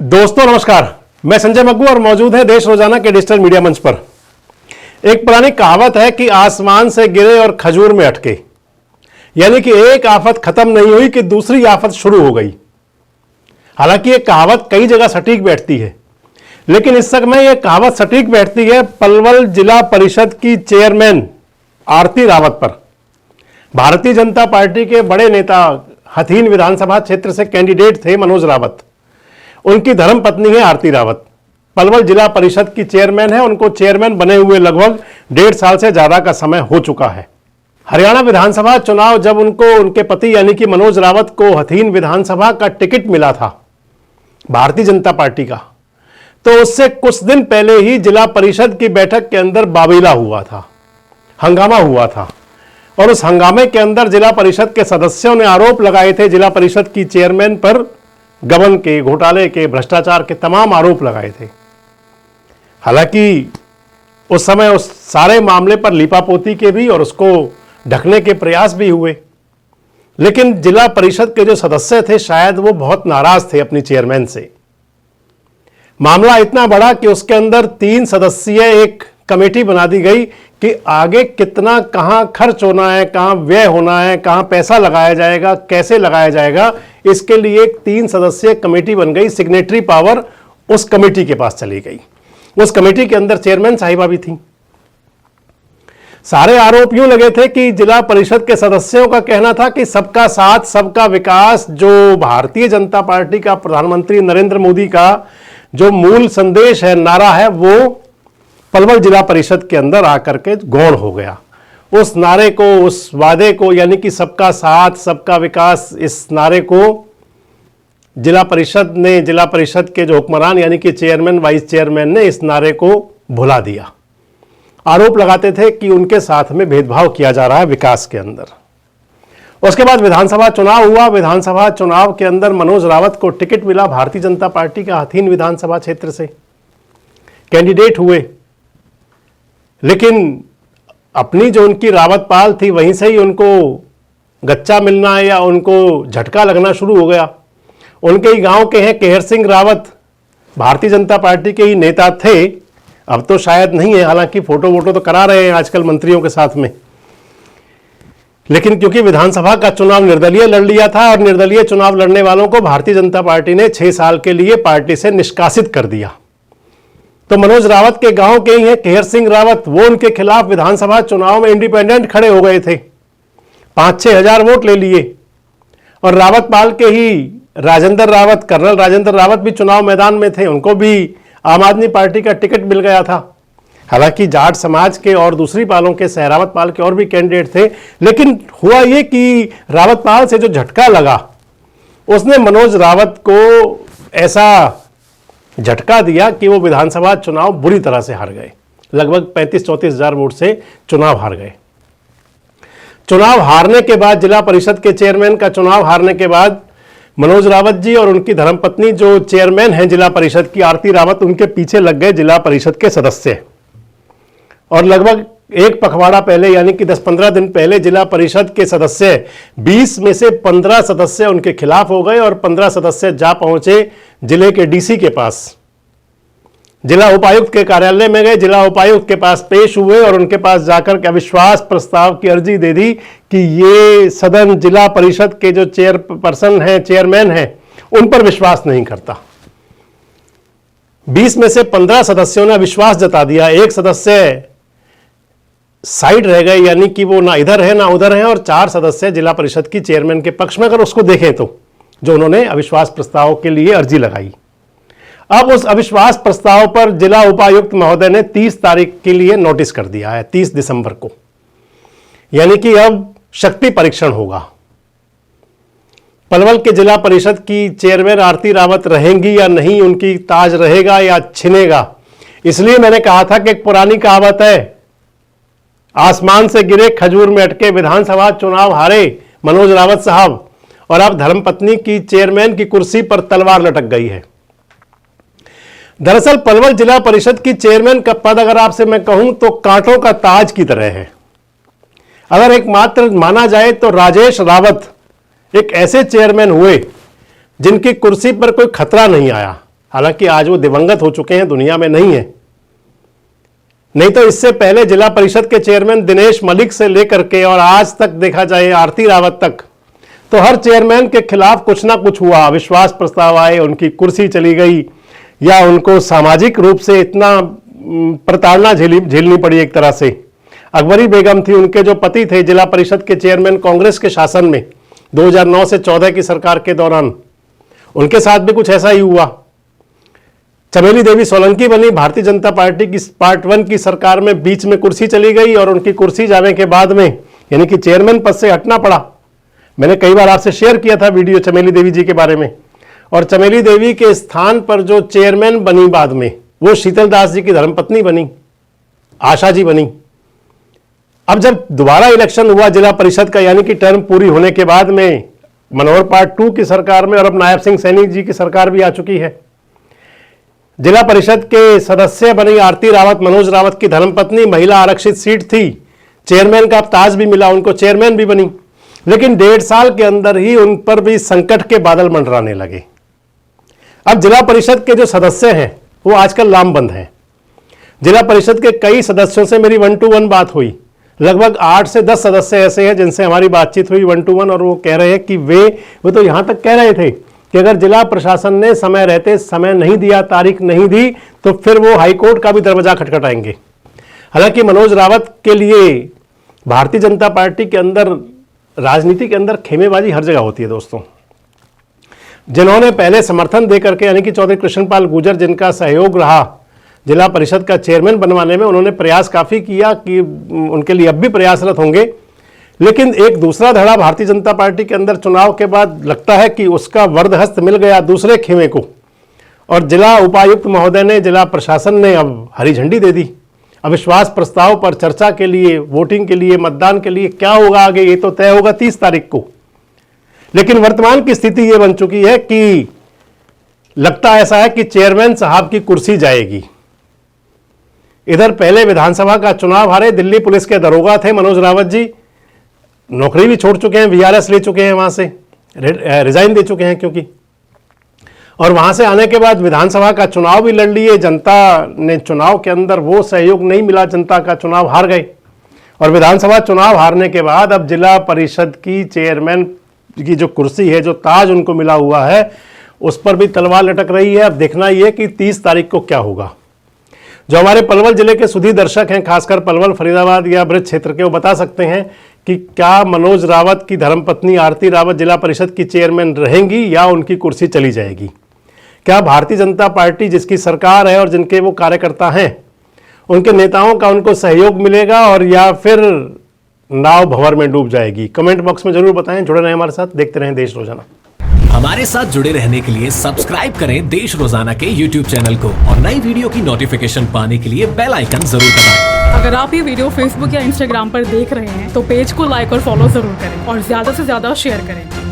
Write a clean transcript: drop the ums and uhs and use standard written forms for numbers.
दोस्तों नमस्कार, मैं संजय मग्गू और मौजूद है देश रोजाना के डिजिटल मीडिया मंच पर। एक पुरानी कहावत है कि आसमान से गिरे और खजूर में अटके, यानी कि एक आफत खत्म नहीं हुई कि दूसरी आफत शुरू हो गई। हालांकि यह कहावत कई जगह सटीक बैठती है, लेकिन इस समय यह कहावत सटीक बैठती है पलवल जिला परिषद की चेयरमैन आरती रावत पर। भारतीय जनता पार्टी के बड़े नेता हथीन विधानसभा क्षेत्र से कैंडिडेट थे मनोज रावत। उनकी धर्मपत्नी है आरती रावत, पलवल जिला परिषद की चेयरमैन है। उनको चेयरमैन बने हुए लगभग 1.5 साल से ज्यादा का समय हो चुका है। हरियाणा विधानसभा चुनाव जब उनके पति यानी कि मनोज रावत को हथीन विधानसभा का टिकट मिला था भारतीय जनता पार्टी का, तो उससे कुछ दिन पहले ही जिला परिषद की बैठक के अंदर बाबेला हुआ था, हंगामा हुआ था। और उस हंगामे के अंदर जिला परिषद के सदस्यों ने आरोप लगाए थे जिला परिषद की चेयरमैन पर, गबन के, घोटाले के, भ्रष्टाचार के तमाम आरोप लगाए थे। हालांकि उस समय उस सारे मामले पर लीपापोती के भी और उसको ढकने के प्रयास भी हुए, लेकिन जिला परिषद के जो सदस्य थे शायद वो बहुत नाराज थे अपनी चेयरमैन से। मामला इतना बड़ा कि उसके अंदर 3 सदस्यीय एक कमेटी बना दी गई कि आगे कितना कहां खर्च होना है, कहां व्यय होना है, कहां पैसा लगाया जाएगा, कैसे लगाया जाएगा, इसके लिए एक 3 सदस्यीय कमेटी बन गई। सिग्नेटरी पावर उस कमेटी के पास चली गई। उस कमेटी के अंदर चेयरमैन साहिबा भी थी। सारे आरोप यूं लगे थे कि जिला परिषद के सदस्यों का कहना था कि सबका साथ सबका विकास, जो भारतीय जनता पार्टी का, प्रधानमंत्री नरेंद्र मोदी का जो मूल संदेश है, नारा है, वो पलवल जिला परिषद के अंदर आकर के गौण हो गया। उस नारे को, उस वादे को, यानी कि सबका साथ सबका विकास, इस नारे को जिला परिषद के जो हुक्मरान यानी कि चेयरमैन, वाइस चेयरमैन ने इस नारे को भुला दिया। आरोप लगाते थे कि उनके साथ में भेदभाव किया जा रहा है विकास के अंदर। उसके बाद विधानसभा चुनाव हुआ। विधानसभा चुनाव के अंदर मनोज रावत को टिकट मिला भारतीय जनता पार्टी का हथीन विधानसभा क्षेत्र से, कैंडिडेट हुए। लेकिन अपनी जो उनकी रावत पाल थी वहीं से ही उनको गच्चा मिलना या उनको झटका लगना शुरू हो गया। उनके ही गांव के हैं केहर सिंह रावत, भारतीय जनता पार्टी के ही नेता थे, अब तो शायद नहीं है, हालांकि फोटो वोटो तो करा रहे हैं आजकल मंत्रियों के साथ में। लेकिन क्योंकि विधानसभा का चुनाव निर्दलीय लड़ लिया था और निर्दलीय चुनाव लड़ने वालों को भारतीय जनता पार्टी ने 6 साल के लिए पार्टी से निष्कासित कर दिया। तो मनोज रावत के गांव के ही हैं केहर सिंह रावत, वो उनके खिलाफ विधानसभा चुनाव में इंडिपेंडेंट खड़े हो गए थे, 5-6 हजार वोट ले लिए। और रावत पाल के ही राजेंद्र रावत, कर्नल राजेंद्र रावत भी चुनाव मैदान में थे, उनको भी आम आदमी पार्टी का टिकट मिल गया था। हालांकि जाट समाज के और दूसरी पालों के, सहरावत पाल के और भी कैंडिडेट थे। लेकिन हुआ ये कि रावत पाल से जो झटका लगा, उसने मनोज रावत को ऐसा झटका दिया कि वो विधानसभा चुनाव बुरी तरह से हार गए। लगभग 35-34 हजार वोट से चुनाव हार गए। चुनाव हारने के बाद, जिला परिषद के चेयरमैन का चुनाव हारने के बाद, मनोज रावत जी और उनकी धर्मपत्नी जो चेयरमैन हैं जिला परिषद की, आरती रावत, उनके पीछे लग गए जिला परिषद के सदस्य। और लगभग एक पखवाड़ा पहले यानी कि 10-15 दिन पहले जिला परिषद के सदस्य 20 में से 15 सदस्य उनके खिलाफ हो गए और 15 सदस्य जा पहुंचे जिले के डीसी के पास, जिला उपायुक्त के कार्यालय में गए, जिला उपायुक्त के पास पेश हुए और उनके पास जाकर के अविश्वास प्रस्ताव की अर्जी दे दी कि ये सदन जिला परिषद के जो चेयरपर्सन हैं, चेयरमैन हैं, उन पर विश्वास नहीं करता। 20 में से 15 सदस्यों ने अविश्वास जता दिया। एक सदस्य साइड रह गए, यानी कि वो ना इधर है ना उधर है, और 4 सदस्य जिला परिषद की चेयरमैन के पक्ष में, अगर उसको देखें तो, जो उन्होंने अविश्वास प्रस्ताव के लिए अर्जी लगाई। अब उस अविश्वास प्रस्ताव पर जिला उपायुक्त महोदय ने 30 तारीख के लिए नोटिस कर दिया है, 30 दिसंबर को, यानी कि अब शक्ति परीक्षण होगा। पलवल के जिला परिषद की चेयरमैन आरती रावत रहेंगी या नहीं, उनकी ताज रहेगा या छिनेगा। इसलिए मैंने कहा था कि एक पुरानी कहावत है, आसमान से गिरे खजूर में अटके। विधानसभा चुनाव हारे मनोज रावत साहब और अब धर्मपत्नी की चेयरमैन की कुर्सी पर तलवार लटक गई है। दरअसल पलवल जिला परिषद की चेयरमैन का पद, अगर आपसे मैं कहूं तो कांटों का ताज की तरह है। अगर एकमात्र माना जाए तो राजेश रावत एक ऐसे चेयरमैन हुए जिनकी कुर्सी पर कोई खतरा नहीं आया, हालांकि आज वो दिवंगत हो चुके हैं, दुनिया में नहीं है। नहीं तो इससे पहले जिला परिषद के चेयरमैन दिनेश मलिक से लेकर के और आज तक देखा जाए आरती रावत तक, तो हर चेयरमैन के खिलाफ कुछ ना कुछ हुआ। अविश्वास प्रस्ताव आए, उनकी कुर्सी चली गई, या उनको सामाजिक रूप से इतना प्रताड़ना झेलनी पड़ी। एक तरह से अकबरी बेगम थी, उनके जो पति थे जिला परिषद के चेयरमैन कांग्रेस के शासन में 2009 से 14 की सरकार के दौरान, उनके साथ भी कुछ ऐसा ही हुआ। चमेली देवी सोलंकी बनी भारतीय जनता पार्टी की पार्ट 1 की सरकार में, बीच में कुर्सी चली गई और उनकी कुर्सी जाने के बाद में यानी कि चेयरमैन पद से हटना पड़ा। मैंने कई बार आपसे शेयर किया था वीडियो चमेली देवी जी के बारे में। और चमेली देवी के स्थान पर जो चेयरमैन बनी बाद में, वो शीतल दास जी की धर्मपत्नी बनी, आशा जी बनी। अब जब दोबारा इलेक्शन हुआ जिला परिषद का, यानी कि टर्म पूरी होने के बाद में, मनोहर पार्ट 2 की सरकार में, और अब नायब सिंह सैनी जी की सरकार भी आ चुकी है। जिला परिषद के सदस्य बनी आरती रावत, मनोज रावत की धर्मपत्नी, महिला आरक्षित सीट थी, चेयरमैन का ताज भी मिला उनको, चेयरमैन भी बनी। लेकिन 1.5 साल के अंदर ही उन पर भी संकट के बादल मंडराने लगे। अब जिला परिषद के जो सदस्य हैं वो आजकल लामबंद हैं। जिला परिषद के कई सदस्यों से मेरी 1 to 1 बात हुई। लगभग 8 से 10 सदस्य ऐसे हैं जिनसे हमारी बातचीत हुई 1 to 1, और वो कह रहे हैं कि वो तो यहां तक कह रहे थे कि अगर जिला प्रशासन ने समय रहते समय नहीं दिया, तारीख नहीं दी, तो फिर वो हाईकोर्ट का भी दरवाजा खटखटाएंगे। हालांकि मनोज रावत के लिए भारतीय जनता पार्टी के अंदर, राजनीति के अंदर खेमेबाजी हर जगह होती है दोस्तों। जिन्होंने पहले समर्थन देकर के, यानी कि चौधरी कृष्णपाल गुर्जर, जिनका सहयोग रहा जिला परिषद का चेयरमैन बनवाने में, उन्होंने प्रयास काफ़ी किया कि उनके लिए अब भी प्रयासरत होंगे। लेकिन एक दूसरा धड़ा भारतीय जनता पार्टी के अंदर चुनाव के बाद लगता है कि उसका वरदहस्त मिल गया दूसरे खेमे को, और जिला उपायुक्त महोदय ने, जिला प्रशासन ने अब हरी झंडी दे दी। अविश्वास प्रस्ताव पर चर्चा के लिए, वोटिंग के लिए, मतदान के लिए क्या होगा आगे, ये तो तय होगा 30 तारीख को। लेकिन वर्तमान की स्थिति ये बन चुकी है कि लगता ऐसा है कि चेयरमैन साहब की कुर्सी जाएगी। इधर पहले विधानसभा का चुनाव हारे दिल्ली पुलिस के दरोगा थे मनोज रावत जी, नौकरी भी छोड़ चुके हैं, वीआरएस ले चुके हैं, वहां से रिजाइन दे चुके हैं क्योंकि, और वहां से आने के बाद विधानसभा का चुनाव भी लड़ लिए। जनता ने चुनाव के अंदर वो सहयोग नहीं मिला, जनता का चुनाव हार गए। और विधानसभा चुनाव हारने के बाद अब जिला परिषद की चेयरमैन की जो कुर्सी है, जो ताज उनको मिला हुआ है, उस पर भी तलवार लटक रही है। अब देखना ये कि 30 तारीख को क्या होगा। जो हमारे पलवल जिले के सुधी दर्शक हैं, खासकर पलवल, फरीदाबाद या ब्रज क्षेत्र के, वो बता सकते हैं कि क्या मनोज रावत की धर्मपत्नी आरती रावत जिला परिषद की चेयरमैन रहेंगी या उनकी कुर्सी चली जाएगी। क्या भारतीय जनता पार्टी जिसकी सरकार है और जिनके वो कार्यकर्ता हैं, उनके नेताओं का उनको सहयोग मिलेगा, और या फिर नाव भंवर में डूब जाएगी। कमेंट बॉक्स में जरूर बताएं। जुड़े रहें हमारे साथ, देखते रहें देश रोजाना। हमारे साथ जुड़े रहने के लिए सब्सक्राइब करें देश रोजाना के YouTube चैनल को, और नई वीडियो की नोटिफिकेशन पाने के लिए बेल आइकन जरूर दबाएं। अगर आप ये वीडियो Facebook या Instagram पर देख रहे हैं तो पेज को लाइक और फॉलो जरूर करें और ज्यादा से ज्यादा शेयर करें।